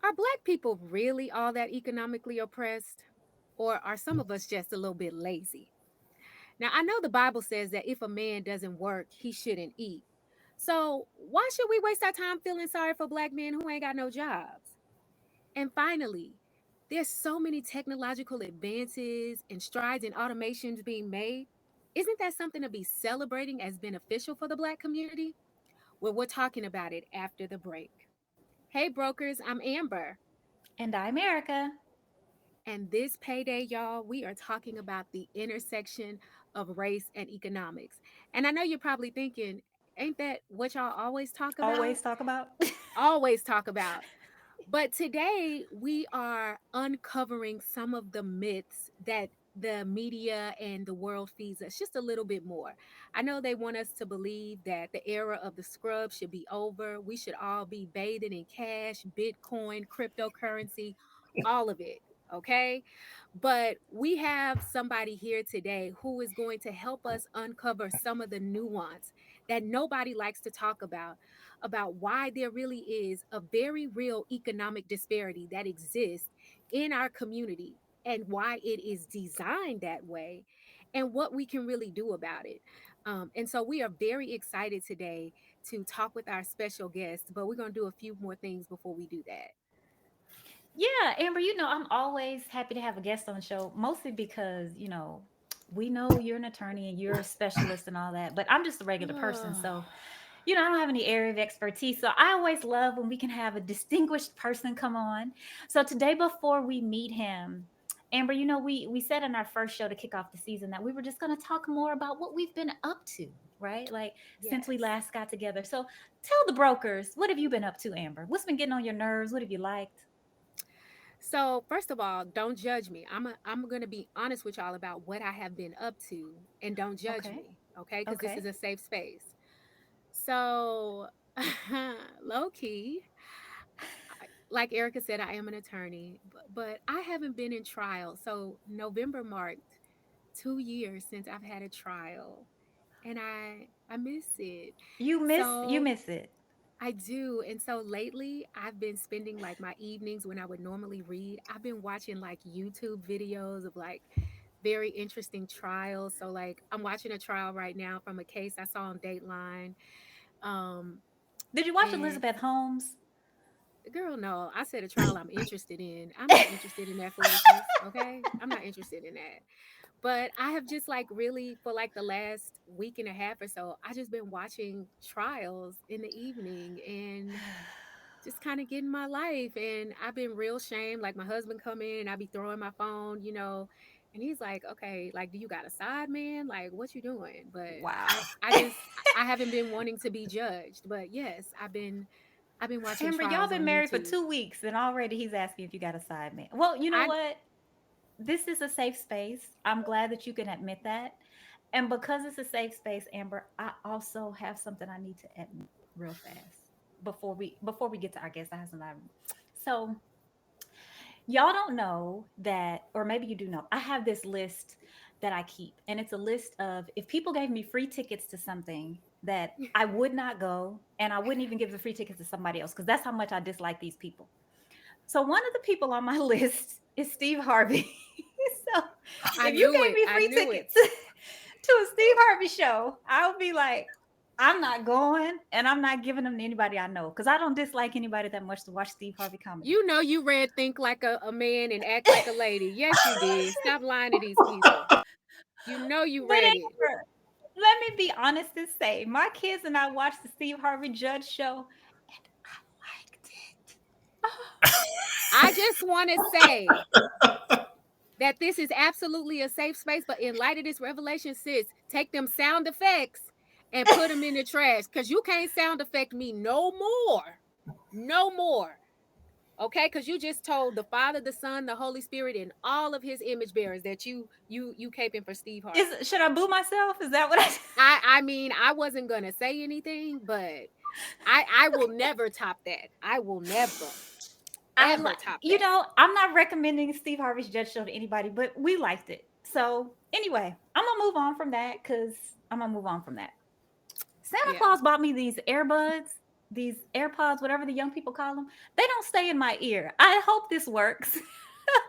Are Black people really all that economically oppressed? Or are some of us just a little bit lazy? Now, I know the Bible says that if a man doesn't work, he shouldn't eat. So, why should we waste our time feeling sorry for Black men who ain't got no jobs? And finally, there's so many technological advances and strides in automations being made. Isn't that something to be celebrating as beneficial for the Black community? Well, we're talking about it after the break. Hey, brokers, I'm Amber. And I'm Erika. And this payday, y'all, we are talking about the intersection of race and economics. And I know you're probably thinking, ain't that what y'all always talk about? Always talk about. Always talk about. But today we are uncovering some of the myths that the media and the world feeds us just a little bit more. I know they want us to believe that the era of the scrub should be over. We should all be bathing in cash, Bitcoin, cryptocurrency, all of it. Okay. But we have somebody here today who is going to help us uncover some of the nuance that nobody likes to talk about why there really is a very real economic disparity that exists in our community and why it is designed that way and what we can really do about it. And so we are very excited today to talk with our special guest, but we're going to do a few more things before we do that. Yeah, Amber, I'm always happy to have a guest on the show, mostly because, we know you're an attorney and you're a specialist and all that, but I'm just a regular person. So, I don't have any area of expertise. So I always love when we can have a distinguished person come on. So today, before we meet him, Amber, we said in our first show to kick off the season that we were just going to talk more about what we've been up to, right? Like since we Yes. last got together. So tell the brokers, what have you been up to, Amber? What's been getting on your nerves? What have you liked? So, first of all, don't judge me. I'm going to be honest with y'all about what I have been up to and don't judge Okay. me, okay? Cuz this Okay. is a safe space. So, low key, like Erica said, I am an attorney, but I haven't been in trial. So, November marked 2 years since I've had a trial, and I miss it. You So, miss it. I do. And so lately, I've been spending like my evenings when I would normally read. I've been watching like YouTube videos of like very interesting trials. So, like, I'm watching a trial right now from a case I saw on Dateline. Um, Did you watch and Elizabeth Holmes? girl, no, I said a trial I'm interested in. I'm not interested in that foolishness. Okay. I'm not interested in that. But I have just like really for like the last week and a half or so, I just been watching trials in the evening and just kind of getting my life. And I've been real shamed. Like my husband come in and I be throwing my phone, and he's like, okay, like, do you got a side man? Like, what you doing? But Wow. I haven't been wanting to be judged. But yes, I've been watching Amber, y'all trials been on married for YouTube. 2 weeks and already he's asking if you got a side man. Well, you know I what? This is a safe space. I'm glad that you can admit that. And because it's a safe space, Amber, I also have something I need to admit real fast before we get to our guest. I have something. So y'all don't know that, or maybe you do know. I have this list that I keep, and it's a list of if people gave me free tickets to something that I would not go, and I wouldn't even give the free tickets to somebody else because that's how much I dislike these people. So one of the people on my list is Steve Harvey. So I if you knew gave it. me I free knew it. tickets to a Steve Harvey show, I would be like, I'm not going, and I'm not giving them to anybody I know because I don't dislike anybody that much to watch Steve Harvey comedy. You know you read Think Like a Man and Act Like a Lady. Yes, you did. Stop lying to these people. You know you But read it. Amber, let me be honest and say, my kids and I watched the Steve Harvey Judge show, and I liked it. I just want to say that this is absolutely a safe space, but in light of this revelation, sis, take them sound effects and put them in the trash because you can't sound effect me no more. No more. Okay, because you just told the Father, the Son, the Holy Spirit, and all of his image bearers that you caping for Steve Harvey. Should I boo myself? Is that what I? I mean, I wasn't gonna say anything, but I will never top that. I will never I ever like, top that. I'm not recommending Steve Harvey's Judge Show to anybody, but we liked it. So anyway, I'm gonna move on from that because I'm gonna move on from that. Santa Yeah. Claus bought me these earbuds. these AirPods, whatever the young people call them, they don't stay in my ear. I hope this works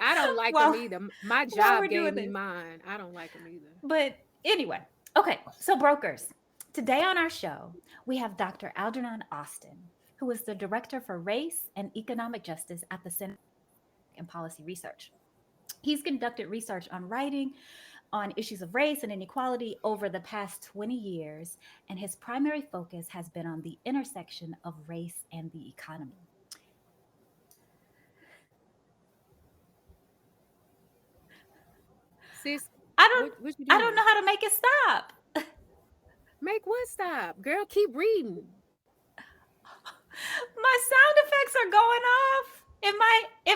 I don't like them while either. My while job we're gave doing me this. mine. I don't like them either. But anyway, okay, so brokers. Today on our show, we have Dr. Algernon Austin, who is the Director for Race and Economic Justice at the Center for and Policy Research. He's conducted research on writing on issues of race and inequality over the past 20 years, and his primary focus has been on the intersection of race and the economy. Sis, I don't what you I don't doing? know how to make it stop. Make what stop? Girl, keep reading. My sound effects are going off in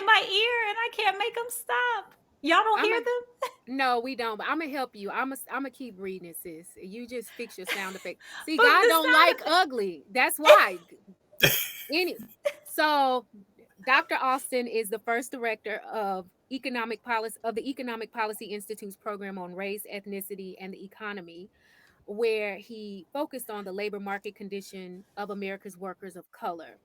my ear and I can't make them stop. Y'all don't I'm hear a them? No, we don't. But I'm gonna help you. I'm gonna keep reading it, sis. You just fix your sound effect. See, But God the don't sound like effect. ugly. That's why. Any so Dr. Austin is the first director of the Economic Policy Institute's program on race, ethnicity, and the economy, where he focused on the labor market condition of America's workers of color.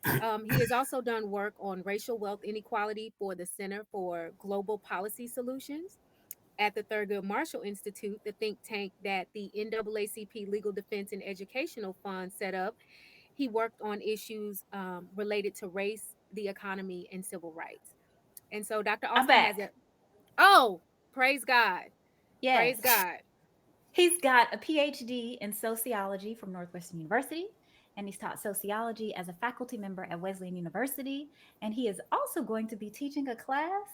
He has also done work on racial wealth inequality for the Center for Global Policy Solutions at the Thurgood Marshall Institute, the think tank that the NAACP Legal Defense and Educational Fund set up. He worked on issues related to race, the economy, and civil rights. And so Dr. I'm Austin has back. a, oh, praise God. Praise Yes. God. He's got a PhD in sociology from Northwestern University, and he's taught sociology as a faculty member at Wesleyan University. And he is also going to be teaching a class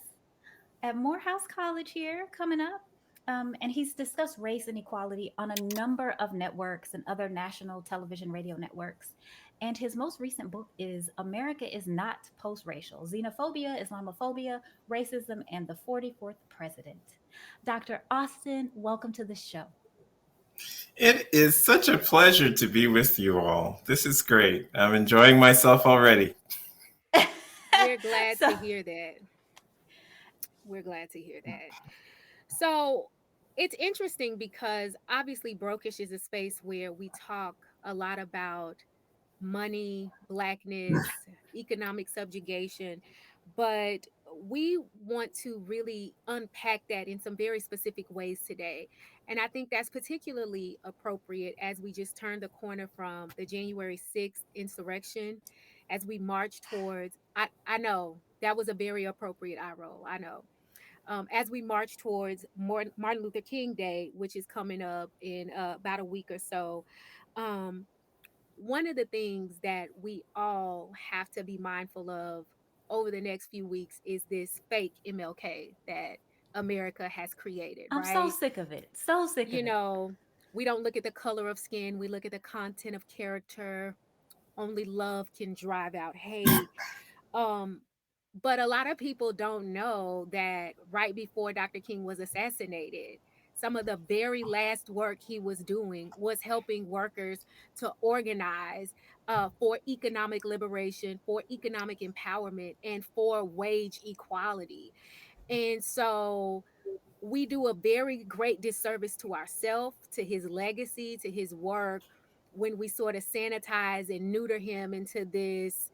at Morehouse College here coming up. And he's discussed race inequality on a number of networks and other national television radio networks. And his most recent book is America is Not Post Racial: Xenophobia, Islamophobia, Racism, and the 44th President. Dr. Austin, welcome to the show. It is such a pleasure to be with you all. This is great. I'm enjoying myself already. We're glad So to hear that. We're glad to hear that. So it's interesting because obviously Brokish is a space where we talk a lot about money, blackness, economic subjugation, but we want to really unpack that in some very specific ways today. And I think that's particularly appropriate as we just turn the corner from the January 6th insurrection, as we march towards, I know that was a very appropriate eye roll. I know. As we march towards Martin Luther King Day, which is coming up in about a week or so. Um, One of the things that we all have to be mindful of over the next few weeks is this fake MLK that America has created, I'm so right? sick of it. So sick You of it. know, we don't look at the color of skin, we look at the content of character. Only love can drive out hate. Um, but a lot of people don't know that right before Dr. King was assassinated, some of the very last work he was doing was helping workers to organize for economic liberation, for economic empowerment, and for wage equality. And so we do a very great disservice to ourselves, to his legacy, to his work, when we sort of sanitize and neuter him into this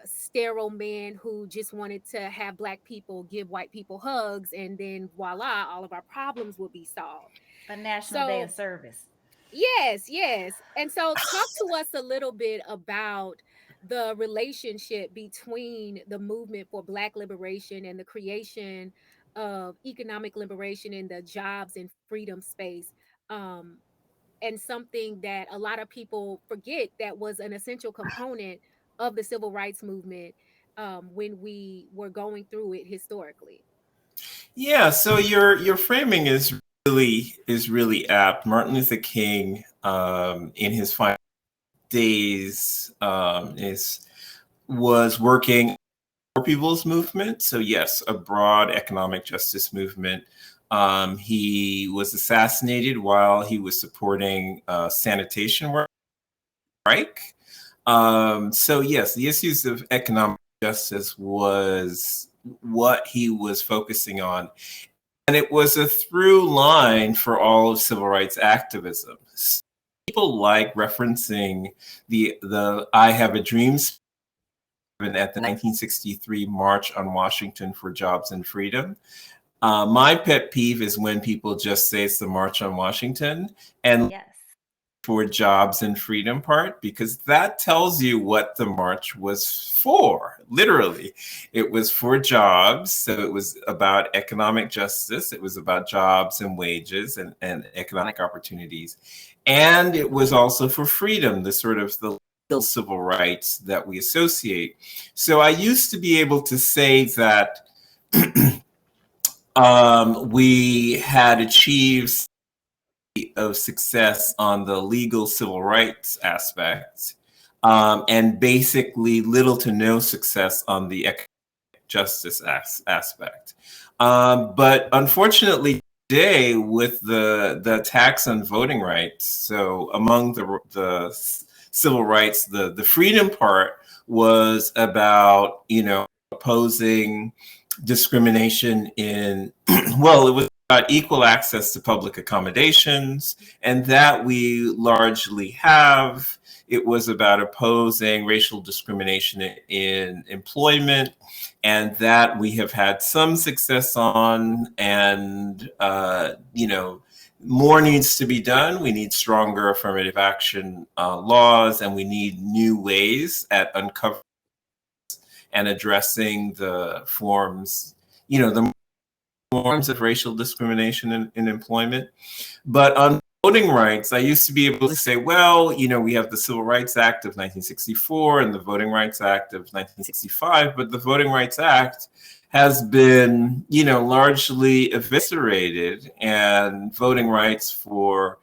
sterile man who just wanted to have black people give white people hugs, and then voila, all of our problems will be solved. A national day of So service. yes, yes. And so talk to us a little bit about the relationship between the movement for Black liberation and the creation of economic liberation in the jobs and freedom space. Um, and something that a lot of people forget that was an essential component of the civil rights movement when we were going through it historically. Yeah, so your framing is really apt. Martin Luther King, in his final days, is was working for people's movement. So yes, a broad economic justice movement. He was assassinated while he was supporting sanitation work strike. So yes, the issues of economic justice was what he was focusing on, and it was a through line for all of civil rights activism. people like referencing the I Have a Dream at the 1963 March on Washington for Jobs and Freedom. My pet peeve is when people just say it's the March on Washington and Yes. for jobs and freedom part, because that tells you what the march was for. Literally, it was for jobs. So it was about economic justice. It was about jobs and wages and economic opportunities. And it was also for freedom, the sort of the legal civil rights that we associate. So I used to be able to say that we had achieved of success on the legal civil rights aspect, and basically little to no success on the economic justice aspect. But unfortunately, today with the tax on voting rights, so among the civil rights, the freedom part was about opposing discrimination in well, it was about equal access to public accommodations, and that we largely have. It was about opposing racial discrimination in employment, and that we have had some success on. And more needs to be done. We need stronger affirmative action laws, and we need new ways at uncovering and addressing the forms, the forms of racial discrimination in employment. But on voting rights, I used to be able to say, well, we have the Civil Rights Act of 1964 and the Voting Rights Act of 1965, but the Voting Rights Act has been, largely eviscerated, and voting rights for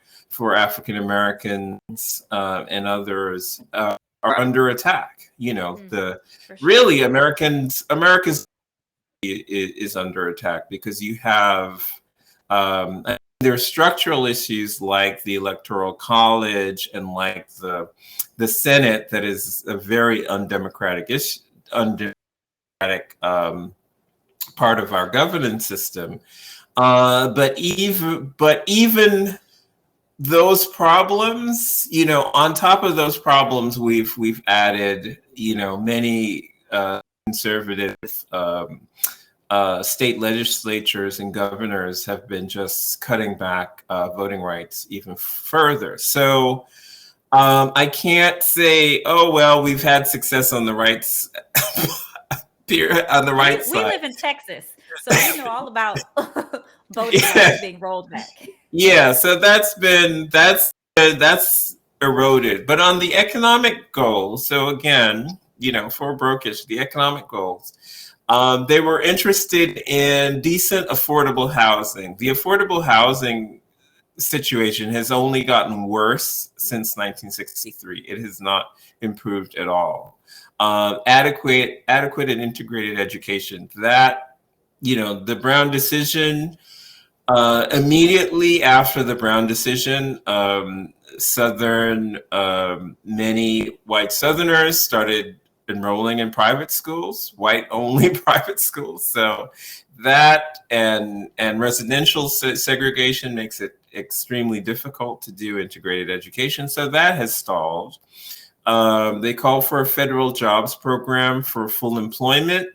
African Americans and others are under attack. The For sure. really America's is under attack because you have there are structural issues like the Electoral College and like the Senate that is a very undemocratic part of our governance system. But even those problems, on top of those problems, we've added, many conservative state legislatures and governors have been just cutting back voting rights even further. So I can't say, oh well, we've had success on the rights on the right We side. live in Texas, so we know all about voting rights being rolled back. Yeah, so that's eroded. But on the economic goals, so again, for brokerage, the economic goals, they were interested in decent, affordable housing. The affordable housing situation has only gotten worse since 1963. It has not improved at all. Adequate and integrated education. That, the Brown decision. Immediately after the Brown decision, many white Southerners started enrolling in private schools, white-only private schools. So that and residential segregation makes it extremely difficult to do integrated education. So that has stalled. They call for a federal jobs program for full employment.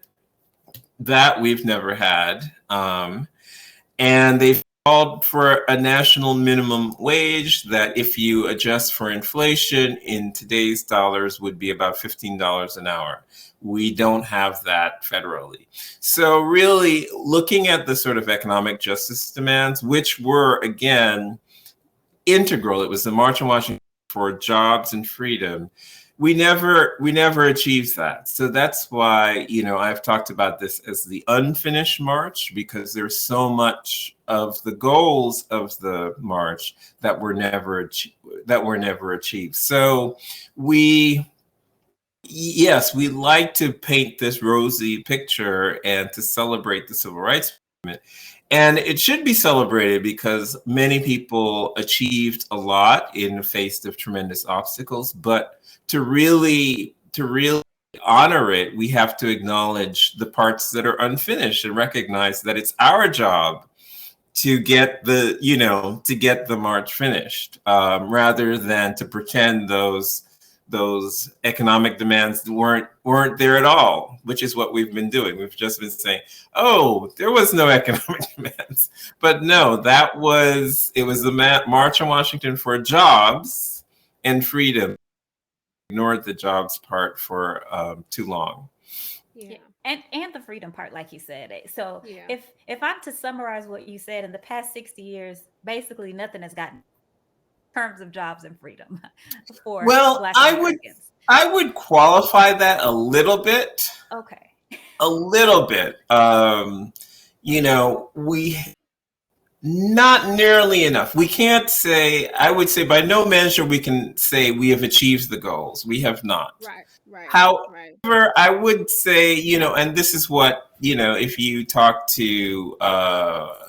That we've never had. And they called for a national minimum wage that, if you adjust for inflation in today's dollars, would be about $15 an hour. We don't have that federally. So really looking at the sort of economic justice demands, which were, again, integral. It was the March on Washington for jobs and freedom. We never achieved that. So that's why, I've talked about this as the unfinished march, because there's so much of the goals of the march that were never achieved. So we like to paint this rosy picture and to celebrate the civil rights movement. And it should be celebrated because many people achieved a lot in the face of tremendous obstacles. But to really honor it, we have to acknowledge the parts that are unfinished and recognize that it's our job to get the march finished, rather than to pretend those economic demands weren't there at all, which is what we've been doing. We've just been saying, oh, there was no economic demands, but no, it was the march on Washington for jobs and freedom. Ignored the jobs part for too long. Yeah, Yeah. and the freedom part, like you said. So Yeah. if I'm to summarize what you said, in the past 60 years, basically nothing has gotten in terms of jobs and freedom for Well, Black Americans. I would qualify that a little bit, Okay. a little bit. We not nearly enough. We can't say. I would say by no measure we can say we have achieved the goals. We have not. Right. Right. Right. However, I would say, and this is what, if you talk to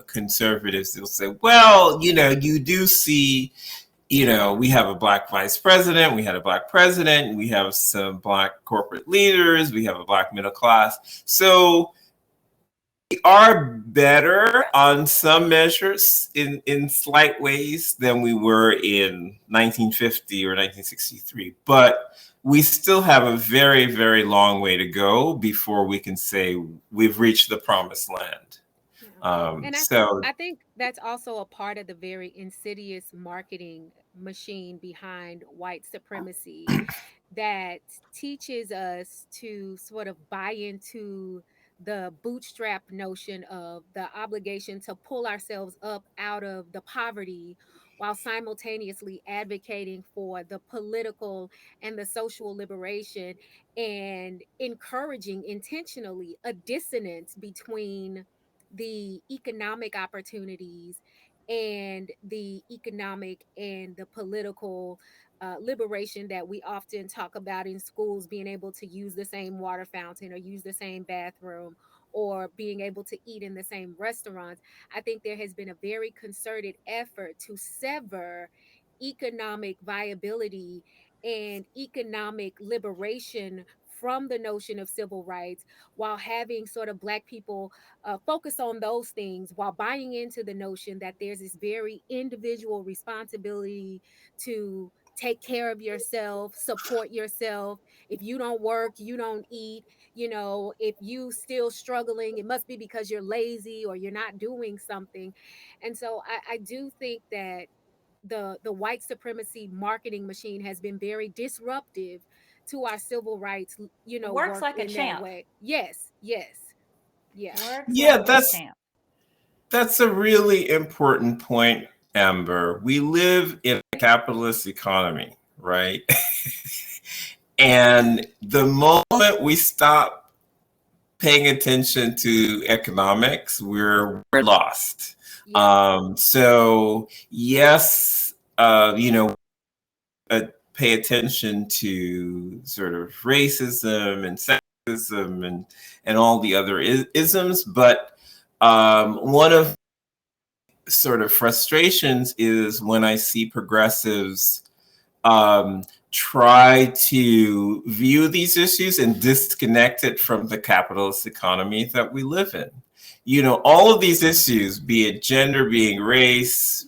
conservatives, they'll say, well, you do see, we have a black vice president, we had a black president, we have some black corporate leaders, we have a black middle class. So we are better on some measures in slight ways than we were in 1950 or 1963. But we still have a very, very long way to go before we can say we've reached the promised land. Yeah. Um, And so, I think that's also a part of the very insidious marketing machine behind white supremacy that teaches us to sort of buy into the bootstrap notion of the obligation to pull ourselves up out of the poverty while simultaneously advocating for the political and the social liberation and encouraging intentionally a dissonance between the economic opportunities and the economic and the political liberation that we often talk about in schools, being able to use the same water fountain or use the same bathroom or being able to eat in the same restaurants. I think there has been a very concerted effort to sever economic viability and economic liberation from the notion of civil rights, while having sort of Black people focus on those things, while buying into the notion that there's this very individual responsibility to take care of yourself, support yourself. If you don't work, you don't eat. If you still struggling, it must be because you're lazy or you're not doing something. And so I do think that the white supremacy marketing machine has been very disruptive to our civil rights, Works work like a in that champ. way. Yes, yes. Yeah. Works yeah, like a that's champ. that's a really important point, Amber. We live in a capitalist economy, right? And the moment we stop paying attention to economics, we're lost. Yep. So yes, pay attention to sort of racism and sexism and all the other isms, but one of sort of frustrations is when I see progressives um, try to view these issues and disconnect it from the capitalist economy that we live in. All of these issues, be it gender, being race,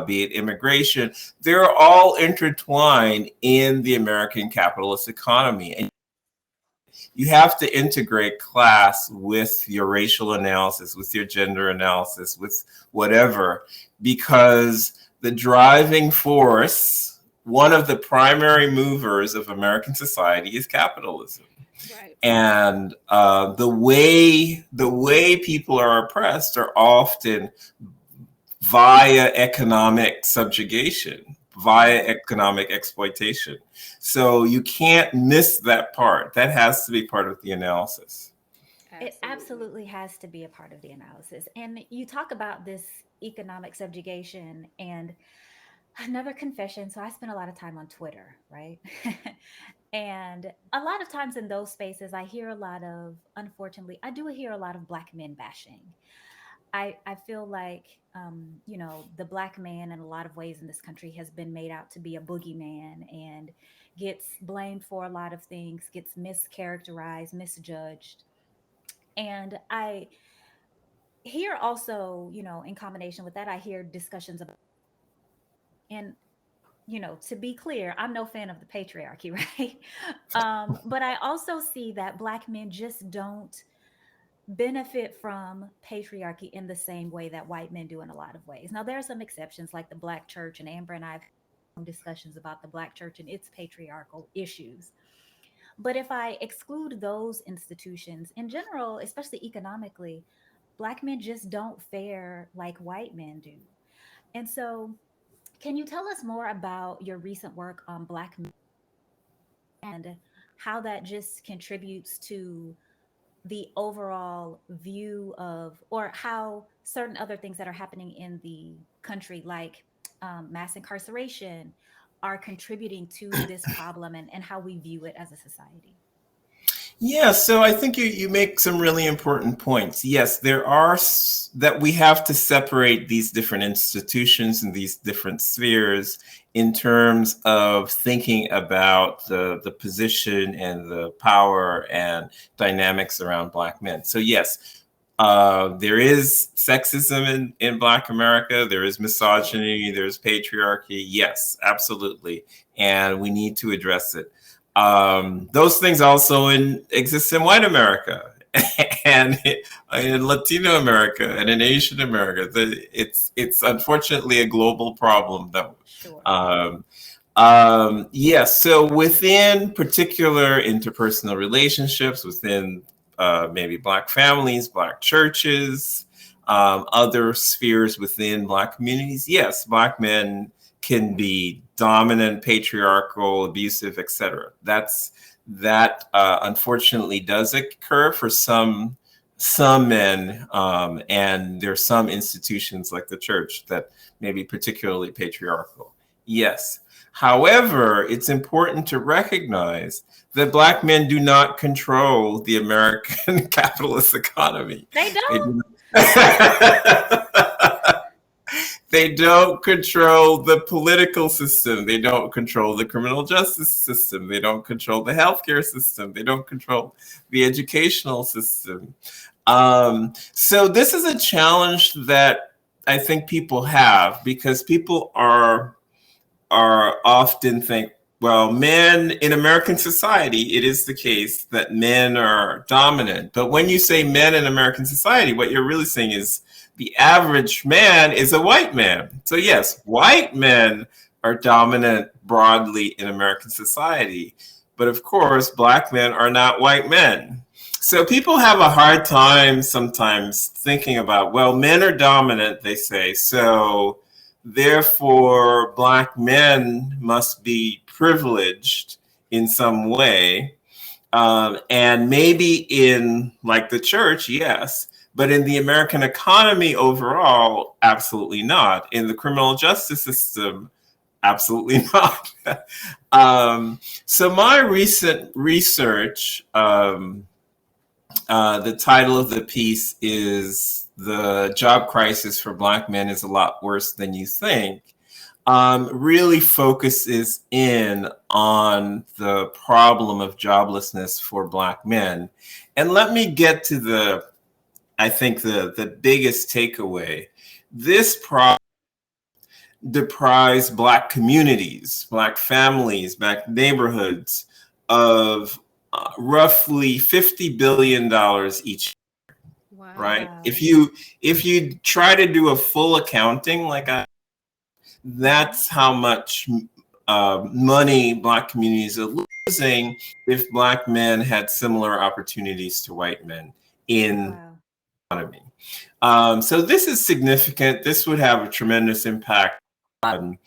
be it immigration, they're all intertwined in the American capitalist economy. And you have to integrate class with your racial analysis, with your gender analysis, with whatever, because the driving force, one of the primary movers of American society is capitalism. Right. And the way people are oppressed are often via economic subjugation, via economic exploitation. So you can't miss that part. That has to be part of the analysis. It Absolutely. absolutely has to be a part of the analysis. And you talk about this economic subjugation, and another confession. So I spend a lot of time on Twitter, right? And a lot of times in those spaces, I hear a lot of, unfortunately, I do hear a lot of Black men bashing. I feel like, the Black man in a lot of ways in this country has been made out to be a boogeyman and gets blamed for a lot of things, gets mischaracterized, misjudged. And here also, in combination with that, I hear discussions about, and to be clear, I'm no fan of the patriarchy, right? But I also see that Black men just don't benefit from patriarchy in the same way that white men do in a lot of ways. Now, there are some exceptions, like the Black church, and Amber and I have had some discussions about the Black church and its patriarchal issues. But if I exclude those institutions in general, especially economically, Black men just don't fare like white men do. And so, can you tell us more about your recent work on Black men and how that just contributes to the overall view of, or how certain other things that are happening in the country, like mass incarceration, are contributing to this problem, and how we view it as a society? Yeah, so I think you make some really important points. Yes, there are that we have to separate these different institutions and these different spheres in terms of thinking about the position and the power and dynamics around Black men. So yes, there is sexism in Black America. There is misogyny. There's patriarchy. Yes, absolutely. And we need to address it. Those things also exist in white America and in Latino America and in Asian America. It's unfortunately a global problem that Sure. yes. So within particular interpersonal relationships, within maybe Black families, Black churches, other spheres within Black communities, yes, Black men can be dominant, patriarchal, abusive, etc. That unfortunately does occur for some men, and there's some institutions like the church that may be particularly patriarchal. Yes. However, it's important to recognize that Black men do not control the American capitalist economy. They They don't. do They don't control the political system. They don't control the criminal justice system. They don't control the healthcare system. They don't control the educational system. So this is a challenge that I think people have because people are often think, well, men in American society, it is the case that men are dominant. But when you say men in American society, what you're really saying is the average man is a white man. So yes, white men are dominant broadly in American society. But of course, Black men are not white men. So people have a hard time sometimes thinking about, well, men are dominant, they say. So therefore, Black men must be privileged in some way. And maybe in like the church, yes, but in the American economy overall, absolutely not. In the criminal justice system, absolutely not. So my recent research, the title of the piece is "The Job Crisis for Black Men is a Lot Worse Than You Think," really focuses in on the problem of joblessness for Black men. And let me get to I think the biggest takeaway. This problem deprives Black communities, Black families, Black neighborhoods of roughly $50 billion each, Wow. right? Wow. If you try to do a full accounting, Hmm. that's how much money Black communities are losing if Black men had similar opportunities to white men in Wow. the economy. So this is significant. This would have a tremendous impact on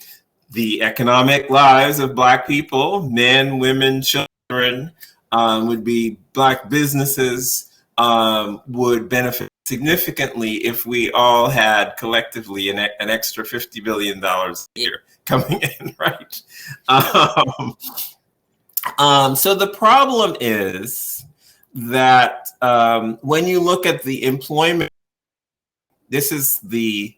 the economic lives of Black people, men, women, children, would be Black businesses, would benefit significantly if we all had collectively an extra $50 billion a year coming in, right? Um, so the problem is that when you look at the employment, this is the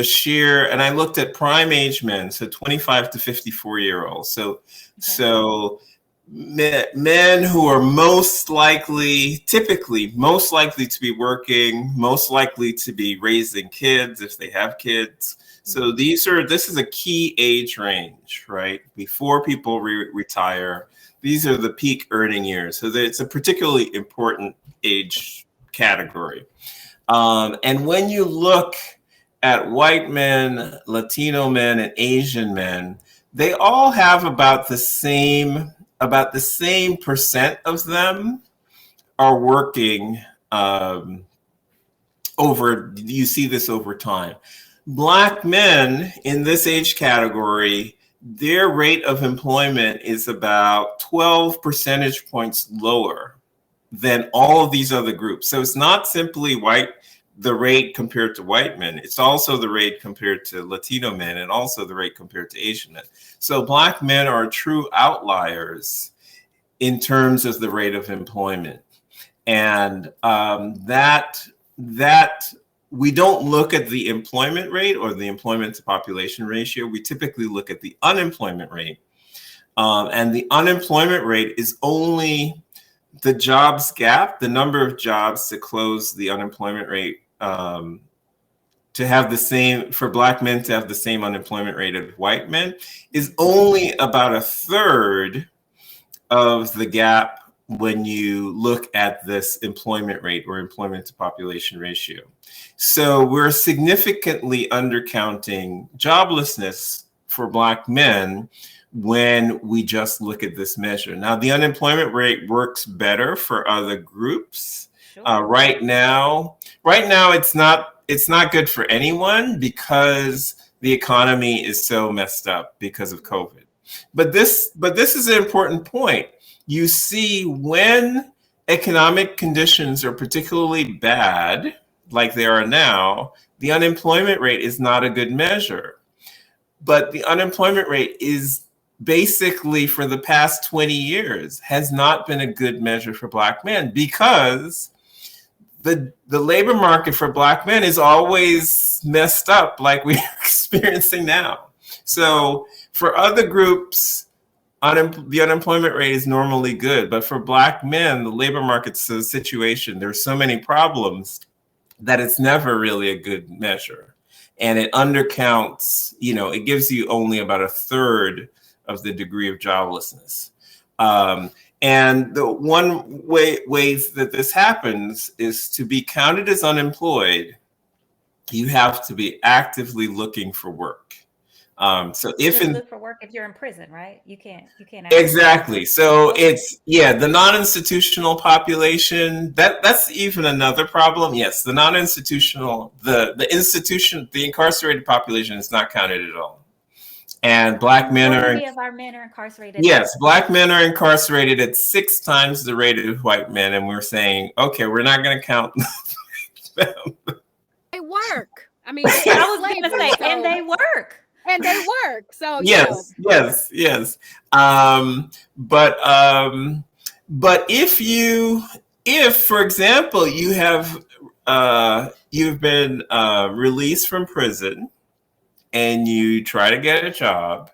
sheer, and I looked at prime age men, so 25 to 54-year-olds. Okay. So men who are most likely, typically, most likely to be working, most likely to be raising kids if they have kids. So Mhm. this is a key age range, right? Before people retire, these are the peak earning years. So it's a particularly important age category. And when you look at white men, Latino men, and Asian men, they all have about the same percent of them are working over. You see this over time. Black men in this age category, their rate of employment is about 12 percentage points lower than all of these other groups. So it's not simply the rate compared to white men. It's also the rate compared to Latino men and also the rate compared to Asian men. So Black men are true outliers in terms of the rate of employment. And that we don't look at the employment rate or the employment to population ratio. We typically look at the unemployment rate. And the unemployment rate is only the jobs gap, the number of jobs to close the unemployment rate, to have the same, for Black men to have the same unemployment rate as white men, is only about a third of the gap when you look at this employment rate or employment to population ratio. So we're significantly undercounting joblessness for Black men when we just look at this measure. Now, the unemployment rate works better for other groups. Sure. Right now, it's not good for anyone because the economy is so messed up because of COVID. But this is an important point. You see, when economic conditions are particularly bad, like they are now, the unemployment rate is not a good measure. But the unemployment rate is basically, for the past 20 years, has not been a good measure for Black men because the labor market for Black men is always messed up like we're experiencing now. So for other groups, the unemployment rate is normally good, but for Black men, the labor market's a situation. There's so many problems that it's never really a good measure, and it undercounts. It gives you only about a third of the degree of joblessness. And the one ways that this happens is to be counted as unemployed. You have to be actively looking for work. So You if couldn't in look for work if you're in prison, right? You can't actively look for. Exactly. So Okay. it's, yeah, the non-institutional population, that's even another problem. Yes, the non-institutional, the institution, the incarcerated population is not counted at all. And The Black men are, majority of our men are incarcerated yes, now. Black men are incarcerated at 6 times the rate of white men. And we're saying, okay, we're not going to count them. They work. I mean, I it's was gonna slavery, say, and so they work. and they work. So Yes, yes, yes. Um, but um, but if, for example, you've been released from prison and you try to get a job,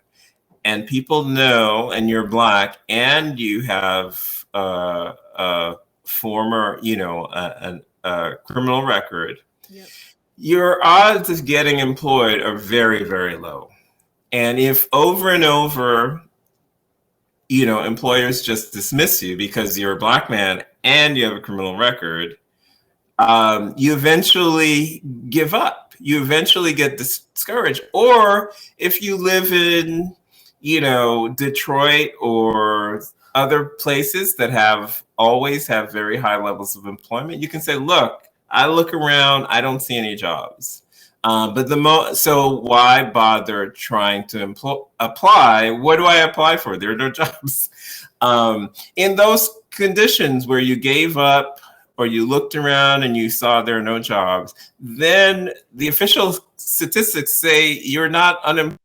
and people know, and you're Black, and you have a former, a criminal record, yep. your odds of getting employed are very, very low. And if over and over, employers just dismiss you because you're a Black man and you have a criminal record, you eventually give up. You eventually get discouraged. Or if you live in, Detroit or other places that always have very high levels of employment, you can say, look, I look around, I don't see any jobs. So why bother trying to apply? What do I apply for? There are no jobs. In those conditions where you gave up or you looked around and you saw there are no jobs, then the official statistics say you're not unemployed.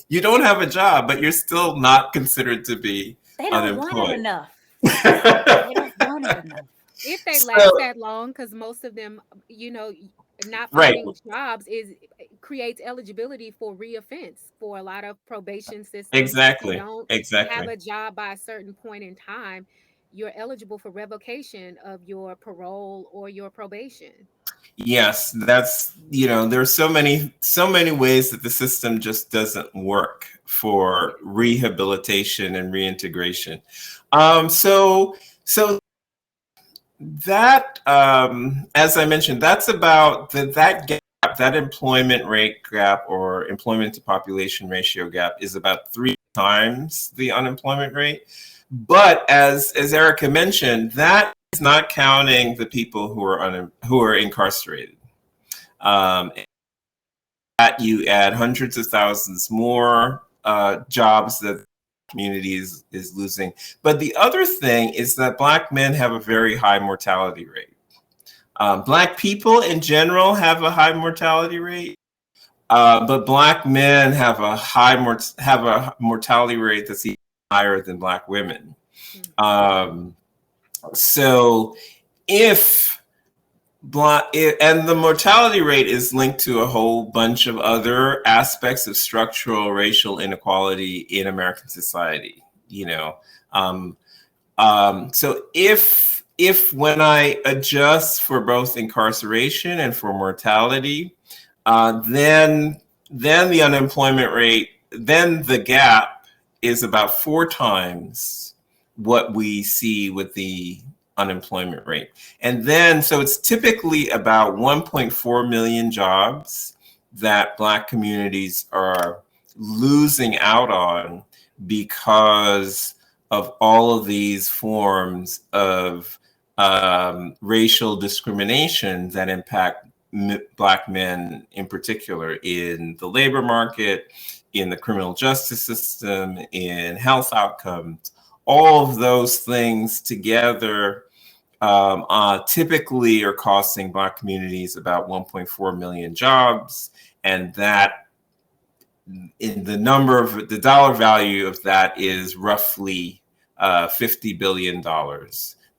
You don't have a job, but you're still not considered to be They don't want it unemployed. enough. They don't want it enough. If they So last that long, because most of them, you know, not Right. finding jobs is creates eligibility for reoffense for a lot of probation systems. If you Exactly. don't have Exactly. a job by a certain point in time, you're eligible for revocation of your parole or your probation. Yes, that's, there's so many ways that the system just doesn't work Yeah. for rehabilitation and reintegration. So that, as I mentioned, that's about that gap, that employment rate gap or employment to population ratio gap is about 3 times the unemployment rate. But as Erika mentioned, that is not counting the people who are incarcerated. And that you add hundreds of thousands more jobs that the community is losing. But the other thing is that Black men have a very high mortality rate. Black people in general have a high mortality rate, but Black men have have a mortality rate that's even higher than Black women. Mhm. Um, so if and the mortality rate is linked to a whole bunch of other aspects of structural racial inequality in American society. Um, so if when I adjust for both incarceration and for mortality, then the unemployment rate, then the gap is about 4 times what we see with the unemployment rate. And then, so it's typically about 1.4 million jobs that Black communities are losing out on because of all of these forms of racial discrimination that impact Black men in particular in the labor market, in the criminal justice system, in health outcomes. All of those things together typically are costing Black communities about 1.4 million jobs, and that in the dollar value of that is roughly $50 billion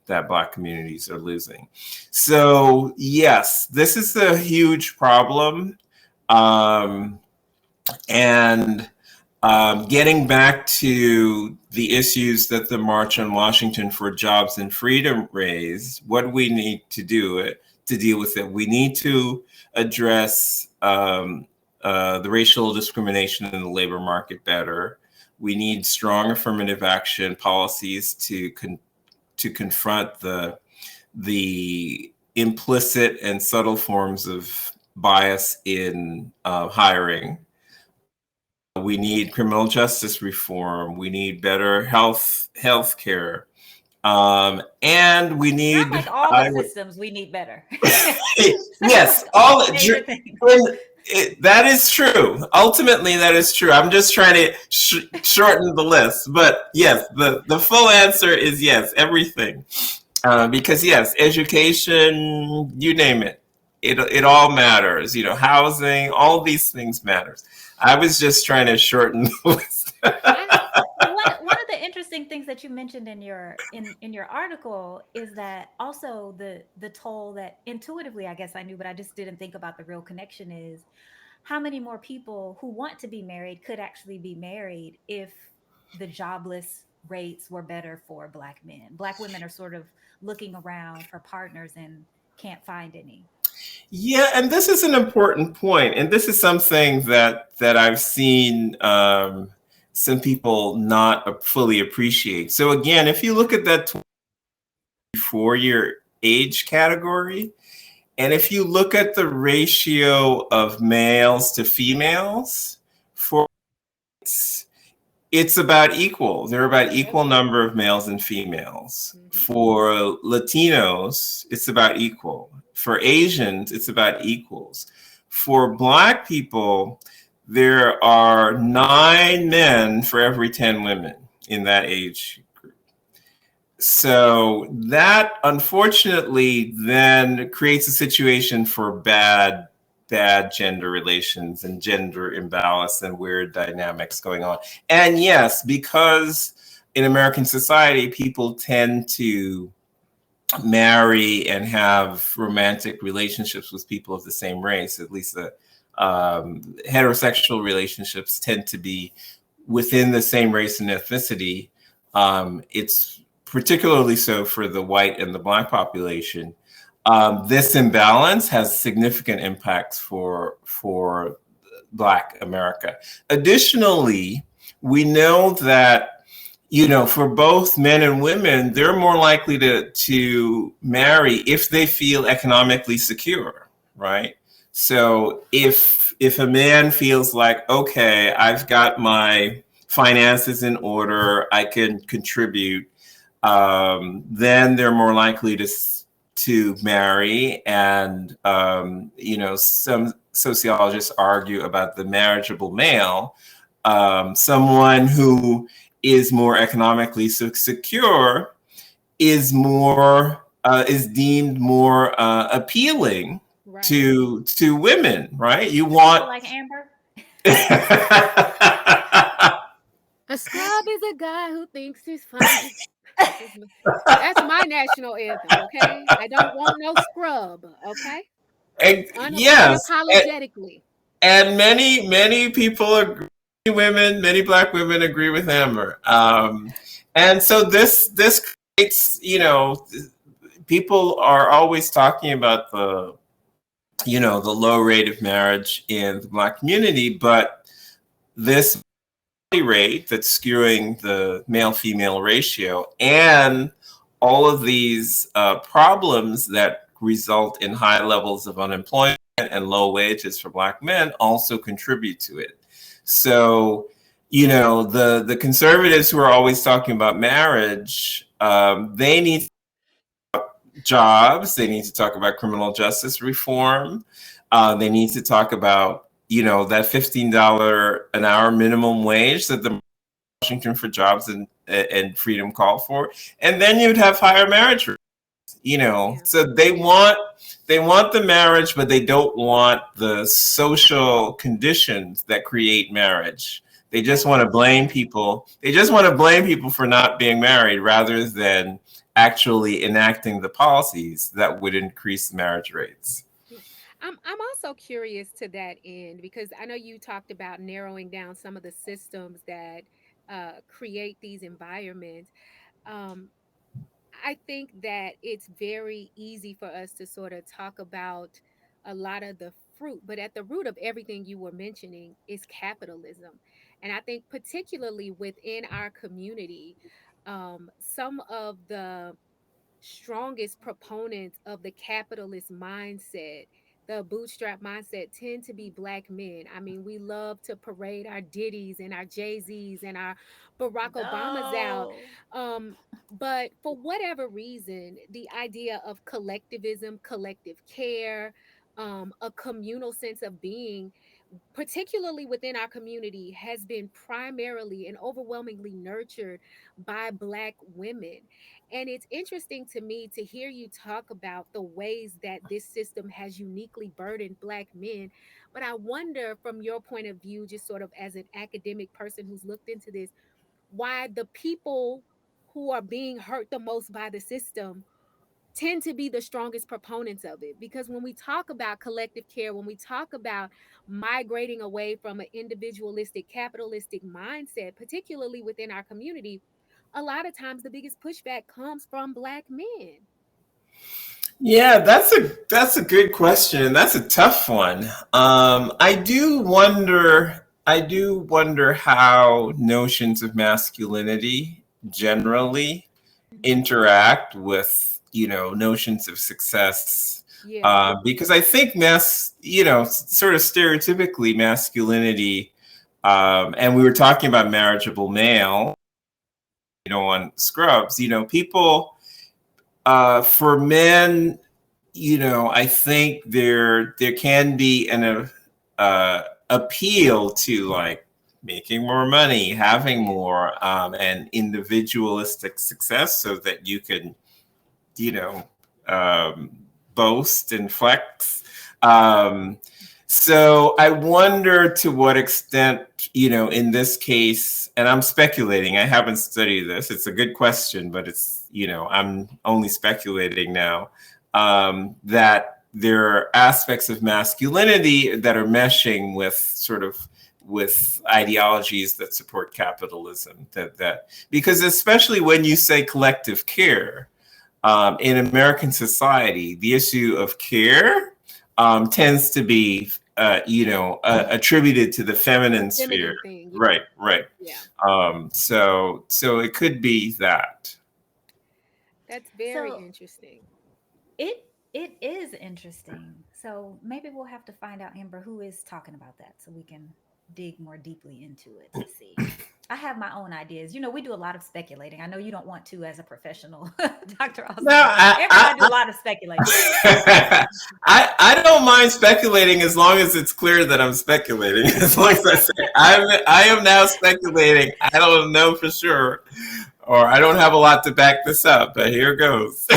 that Black communities are losing. So yes, this is a huge problem. Um, and getting back to the issues that the March on Washington for Jobs and Freedom raised, what do we need to do to deal with it? We need to address the racial discrimination in the labor market better. We need strong affirmative action policies to confront the implicit and subtle forms of bias in hiring. We need criminal justice reform. We need better health care, and we Sound need. like all the systems we need better. Sound Yes, like all the major things. that is true. Ultimately, that is true. I'm just trying to shorten the list, but yes, the full answer is yes, everything. Because yes, education, you name it, it all matters. Housing, all these things matters. I was just trying to shorten the list. Yeah. One of the interesting things that you mentioned in your article is that also the toll that intuitively I guess I knew, but I just didn't think about the real connection is how many more people who want to be married could actually be married if the jobless rates were better for Black men. Black women are sort of looking around for partners and can't find any. Yeah, and this is an important point, and this is something that I've seen some people not fully appreciate. So again, if you look at that 24-year age category, and if you look at the ratio of males to females, for it's about equal. There are about Yep. equal number of males and females. Hmm. For Latinos, it's about equal. For Asians, it's about equals. For Black people, there are 9 men for every 10 women in that age group. So that unfortunately then creates a situation for bad gender relations and gender imbalance and weird dynamics going on. And yes, because in American society, people tend to marry and have romantic relationships with people of the same race. At least the heterosexual relationships tend to be within the same race and ethnicity. It's particularly so for the white and the Black population. This imbalance has significant impacts for Black America. Additionally, we know that, for both men and women, they're more likely to marry if they feel economically secure, right? So if a man feels like, okay, I've got my finances in order, I can contribute, then they're more likely to marry. And some sociologists argue about the marriageable male, someone who is more economically secure is deemed more appealing Right. to women, right? You You sound want like Amber. A scrub is a guy who thinks he's fine. That's my, that's my national anthem, okay? I don't want no scrub, okay? and, yes, Unapologetically. and many people agree. Many Black women agree with Amber. And so this creates, people are always talking about the low rate of marriage in the Black community, but this rate that's skewing the male-female ratio and all of these problems that result in high levels of unemployment and low wages for Black men also contribute to it. So, the conservatives who are always talking about marriage, they need jobs. They need to talk about criminal justice reform. They need to talk about, that $15 an hour minimum wage that the Washington for Jobs and Freedom called for. And then you'd have higher marriage rates, Yeah. So they want the marriage, but they don't want the social conditions that create marriage. They just That's want to so blame sad. people. They just want to blame people for not being married rather than actually enacting the policies that would increase marriage rates. Yeah. I'm also curious to that end because I know you talked about narrowing down some of the systems that create these environments. Um, I think that it's very easy for us to sort of talk about a lot of the fruit, but at the root of everything you were mentioning is capitalism. And I think, particularly within our community, some of the strongest proponents of the capitalist mindset, the bootstrap mindset, tend to be Black men. I mean, we love to parade our Diddy's and our Jay-Z's and our Barack Obamas out. No. But for whatever reason, the idea of collectivism, collective care, a communal sense of being, particularly within our community, has been primarily and overwhelmingly nurtured by Black women. And it's interesting to me to hear you talk about the ways that this system has uniquely burdened Black men. But I wonder, from your point of view, just sort of as an academic person who's looked into this, why the people who are being hurt the most by the system tend to be the strongest proponents of it. Because when we talk about collective care, when we talk about migrating away from an individualistic capitalistic mindset, particularly within our community, a lot of times the biggest pushback comes from Black men. Yeah, that's a good question. That's a tough one. I do wonder how notions of masculinity generally interact with notions of success, Yeah. because I think sort of stereotypically masculinity, and we were talking about marriageable male, on scrubs, people, for men, I think there can be an appeal to like making more money, having Yeah. more, and individualistic success, so that you can, you know, um, boast and flex. Um, So I wonder to what extent, in this case, and I'm speculating, I haven't studied this. It's a good question, but I'm only speculating now, that there are aspects of masculinity that are meshing with ideologies that support capitalism. Because especially when you say collective care, in American society, the issue of care tends to be, attributed to the feminine sphere. Feminine thing. Right, right. Yeah. So it could be that. That's very So interesting. it it is interesting. So maybe we'll have to find out, Amber, who is talking about that so we can dig more deeply into it to see. I have my own ideas. We do a lot of speculating. I know you don't want to as a professional, Dr. No, Austin, but Amber and I do a lot of speculating. I don't mind speculating as long as it's clear that I'm speculating. As long as I say I am now speculating. I don't know for sure, or I don't have a lot to back this up. But here goes.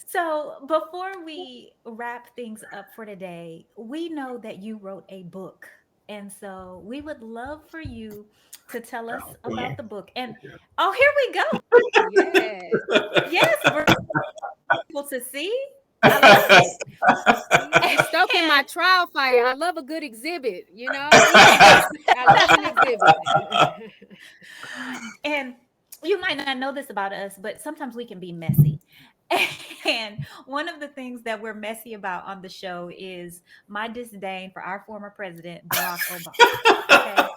So, before we wrap things up for today, we know that you wrote a book. And so, we would love for you to tell us about the book. And oh, here we go. Yes. Yes, we're able to see. I love it. You stoking my trial fire. I love a good exhibit, Yes. I love an exhibit. And you might not know this about us, but sometimes we can be messy. And one of the things that we're messy about on the show is my disdain for our former president, Barack Obama. Okay.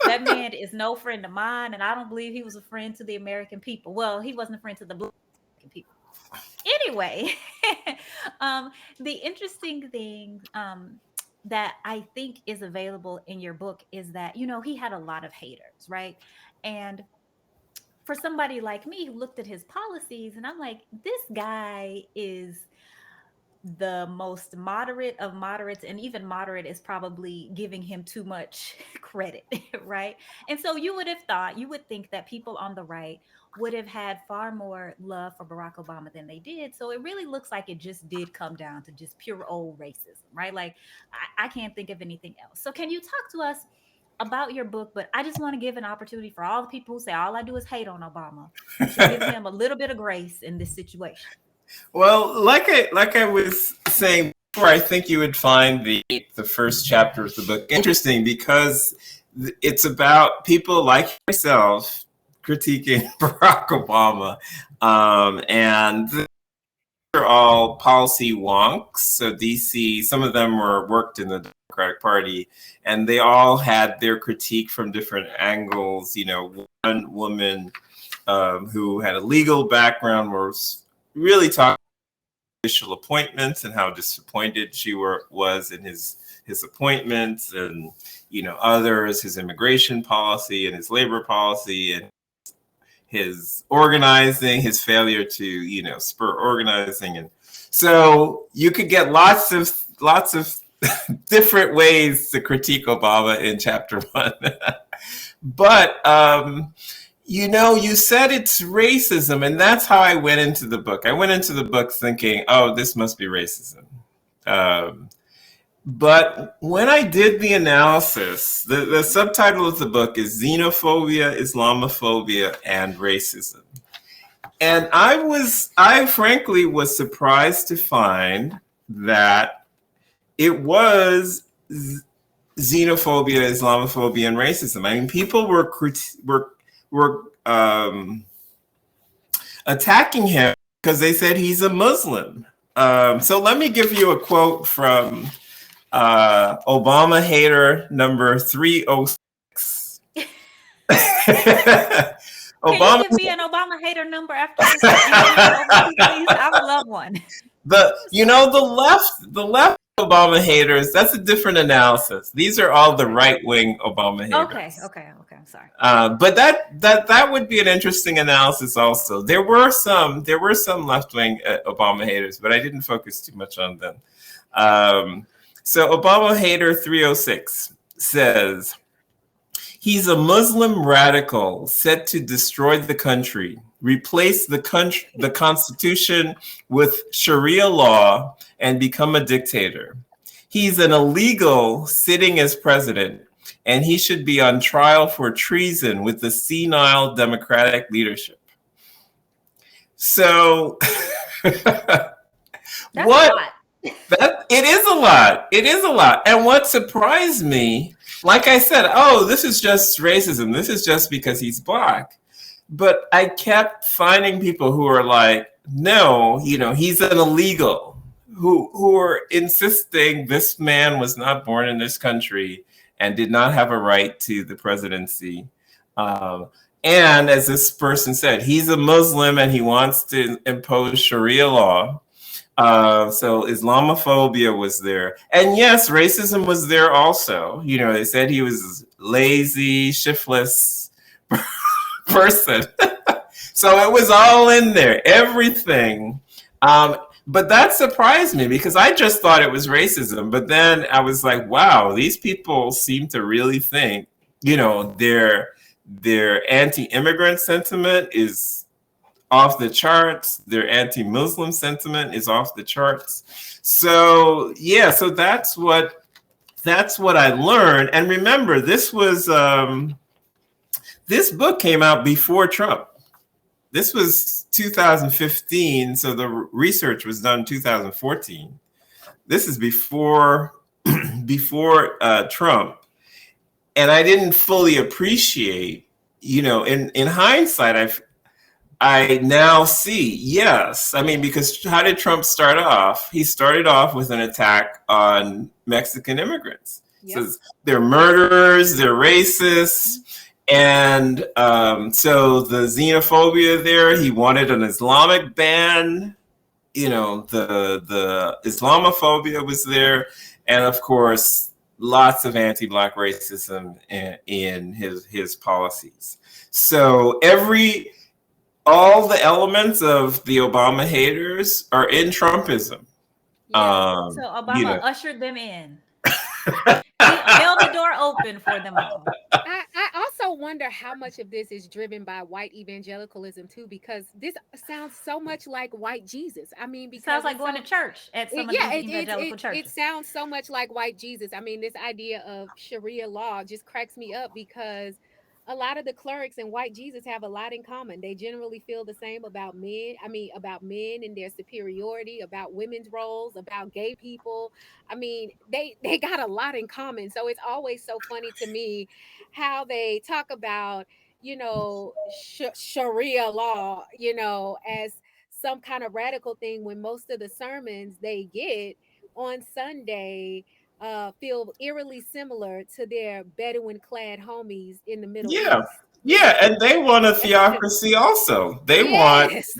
That man is no friend of mine, and I don't believe he was a friend to the American people. Well, he wasn't a friend to the Black American people. Anyway, the interesting thing that I think is available in your book is that, he had a lot of haters, right? And for somebody like me who looked at his policies, and I'm like, this guy is the most moderate of moderates, and even moderate is probably giving him too much credit, right? And so you would think that people on the right would have had far more love for Barack Obama than they did. So it really looks like it just did come down to just pure old racism, right? Like I can't think of anything else. So can you talk to us about your book? But I just want to give an opportunity for all the people who say all I do is hate on Obama to give him a little bit of grace in this situation. Well, like I was saying before, I think you would find the first chapter of the book interesting because it's about people like myself critiquing Barack Obama, and they're all policy wonks. So DC, some of them worked in the Democratic Party, and they all had their critique from different angles. One woman who had a legal background was really talking about official appointments and how disappointed she was in his appointments, and others, his immigration policy and his labor policy and his organizing, his failure to spur organizing. And so you could get lots of different ways to critique Obama in chapter 1. But you said it's racism, and that's how I went into the book. I went into the book thinking, oh, this must be racism. But when I did the analysis, the subtitle of the book is Xenophobia, Islamophobia, and Racism. And I frankly was surprised to find that it was xenophobia, Islamophobia, and racism. I mean, people were attacking him because they said he's a Muslim. So let me give you a quote from Obama hater number 306. Can you give me an Obama hater number after this? Please? I would love one. The left Obama haters, that's a different analysis. These are all the right-wing Obama haters. Okay. I'm sorry. But that would be an interesting analysis also. There were some left-wing Obama haters, but I didn't focus too much on them. So Obama hater 306 says, He's a Muslim radical set to destroy the country, replace the constitution with Sharia law, and become a dictator. He's an illegal sitting as president, and he should be on trial for treason with the senile Democratic leadership. So, That's a what lot. that it is a lot. It is a lot. And what surprised me, like I said, oh, this is just racism. This is just because he's black. But I kept finding people who are like, no, he's an illegal, who are insisting this man was not born in this country and did not have a right to the presidency. Um, and as this person said, he's a Muslim and he wants to impose Sharia law. So Islamophobia was there. And yes, racism was there also. They said he was lazy, shiftless person. So it was all in there, everything. But that surprised me because I just thought it was racism. But then I was like, wow, these people seem to really think, their anti-immigrant sentiment is off the charts. Their anti-Muslim sentiment is off the charts. So yeah, so that's what I learned. And remember, this book came out before Trump. This was 2015, so the research was done 2014. This is before Trump, and I didn't fully appreciate. In hindsight, I now see, yes. I mean, because how did Trump start off? He started off with an attack on Mexican immigrants. Yep. Says they're murderers, they're racists. And so the xenophobia there, he wanted an Islamic ban. The Islamophobia was there. And of course, lots of anti-Black racism in his policies. So all the elements of the Obama haters are in Trumpism. Yeah. So Obama ushered them in. He held the door open for them all. I also wonder how much of this is driven by white evangelicalism too, because this sounds so much like white Jesus. I mean, because sounds like going to church at some of these evangelical churches. It sounds so much like white Jesus. I mean, this idea of Sharia law just cracks me up because a lot of the clerics and white Jesus have a lot in common. They generally feel the same about men. I mean, about men and their superiority, about women's roles, about gay people. I mean, they got a lot in common. So it's always so funny to me how they talk about, Sharia law, as some kind of radical thing when most of the sermons they get on Sunday feel eerily similar to their Bedouin clad homies in the Middle Yeah. East. Yeah, and they want a theocracy also. Yes.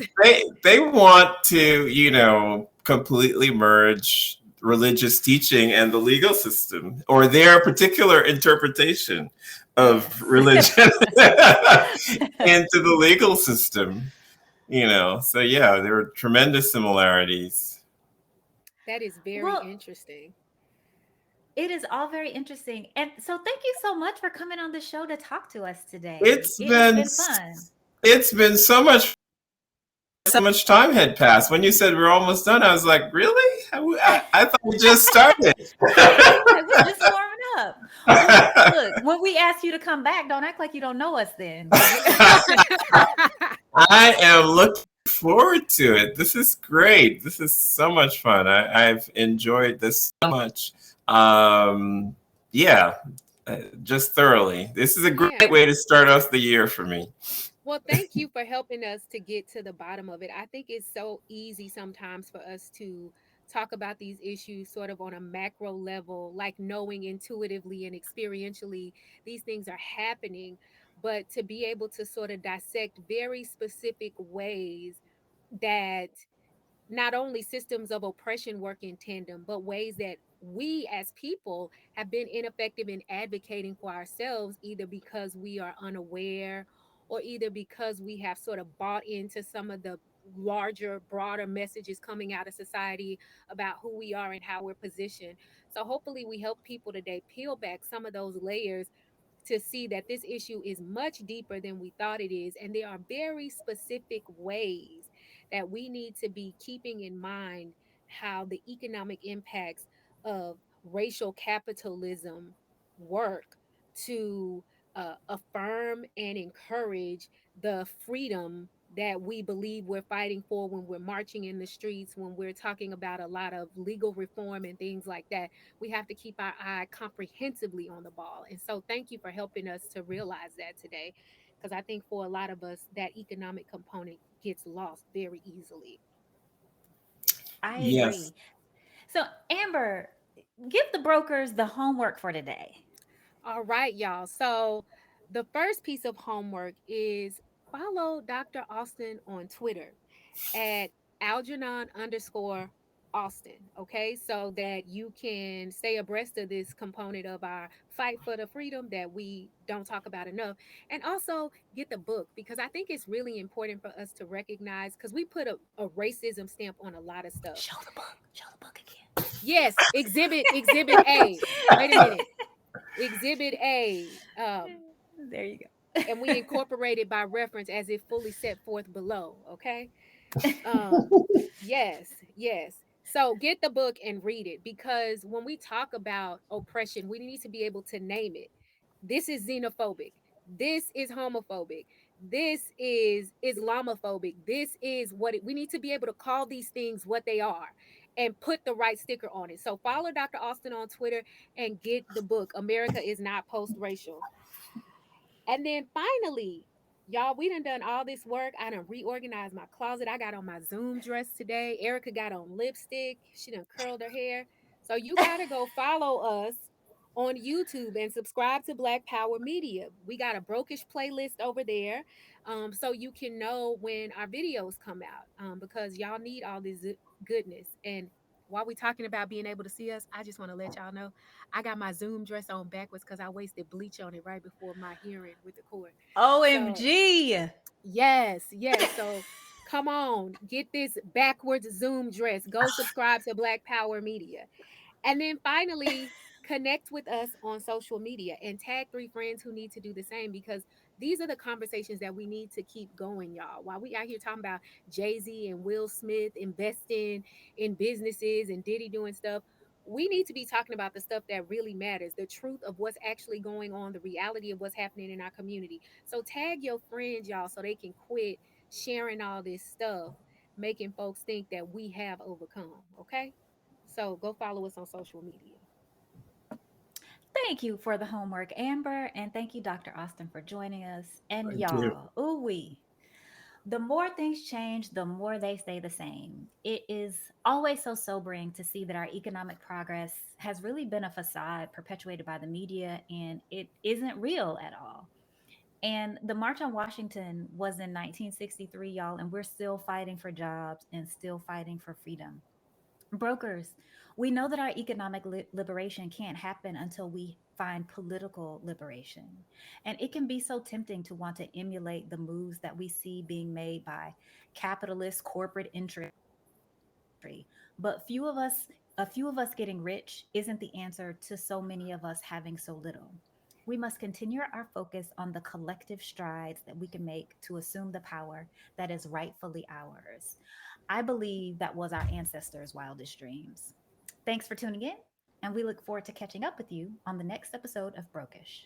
They want to, completely merge religious teaching and the legal system or their particular interpretation of religion into the legal system. So yeah, there are tremendous similarities. That is very interesting. It is all very interesting. And so thank you so much for coming on the show to talk to us today. It's It been has been fun. It's been so much time had passed. When you said we're almost done, I was like, really? I thought we just started. We're just warming up. Well, look, when we ask you to come back, don't act like you don't know us then. I am looking forward to it. This is great. This is so much fun. I've enjoyed this so much. Yeah, just thoroughly. This is a great way to start off the year for me. Well, thank you for helping us to get to the bottom of it. I think it's so easy sometimes for us to talk about these issues sort of on a macro level, like knowing intuitively and experientially these things are happening. But to be able to sort of dissect very specific ways that not only systems of oppression work in tandem, but ways that we as people have been ineffective in advocating for ourselves, either because we are unaware or either because we have sort of bought into some of the larger, broader messages coming out of society about who we are and how we're positioned. So hopefully we help people today peel back some of those layers to see that this issue is much deeper than we thought it is. And there are very specific ways that we need to be keeping in mind how the economic impacts of racial capitalism work to affirm and encourage the freedom that we believe we're fighting for when we're marching in the streets, when we're talking about a lot of legal reform and things like that. We have to keep our eye comprehensively on the ball. And so, thank you for helping us to realize that today, because I think for a lot of us, that economic component gets lost very easily. I Yes. agree. So, Amber, give the brokers the homework for today. All right, y'all. So, the first piece of homework is follow Dr. Austin on Twitter at Algernon underscore Austin. Okay. So that you can stay abreast of this component of our fight for the freedom that we don't talk about enough. And also get the book, because I think it's really important for us to recognize, because we put a racism stamp on a lot of stuff. Show the book. Show the book again. Yes, exhibit A. Wait a minute. Exhibit A. There you go. And we incorporate it by reference as if fully set forth below. Okay. Um, yes, yes. So get the book and read it, because when we talk about oppression, we need to be able to name it. This is xenophobic. This is homophobic. This is Islamophobic. This is what we need to be able to call these things what they are and put the right sticker on it. So follow Dr. Austin on Twitter and get the book. America is not post racial. And then finally, y'all, we done all this work. I done reorganized my closet. I got on my Zoom dress today. Erica got on lipstick. She done curled her hair. So you gotta go follow us on YouTube and subscribe to Black Power Media. We got a brokish playlist over there, so you can know when our videos come out, because y'all need all this goodness. And while we talking about being able to see us, I just want to let y'all know I got my Zoom dress on backwards because I wasted bleach on it right before my hearing with the cord. So OMG. yes, yes. So come on, get this backwards Zoom dress. Go subscribe to Black Power Media. And then finally, connect with us on social media and tag three friends who need to do the same, because these are the conversations that we need to keep going, y'all. While we out here talking about Jay-Z and Will Smith investing in businesses and Diddy doing stuff, we need to be talking about the stuff that really matters, the truth of what's actually going on, the reality of what's happening in our community. So tag your friends, y'all, so they can quit sharing all this stuff, making folks think that we have overcome. Okay. So go follow us on social media. Thank you for the homework, Amber. And thank you, Dr. Austin, for joining us. And Thank you. y'all, ooh, the more things change, the more they stay the same. It is always so sobering to see that our economic progress has really been a facade perpetuated by the media, and it isn't real at all. And the March on Washington was in 1963, y'all, and we're still fighting for jobs and still fighting for freedom. Brokers, we know that our economic liberation can't happen until we find political liberation. And it can be so tempting to want to emulate the moves that we see being made by capitalist corporate interests. But a few of us getting rich isn't the answer to so many of us having so little. We must continue our focus on the collective strides that we can make to assume the power that is rightfully ours. I believe that was our ancestors' wildest dreams. Thanks for tuning in, and we look forward to catching up with you on the next episode of Brokish.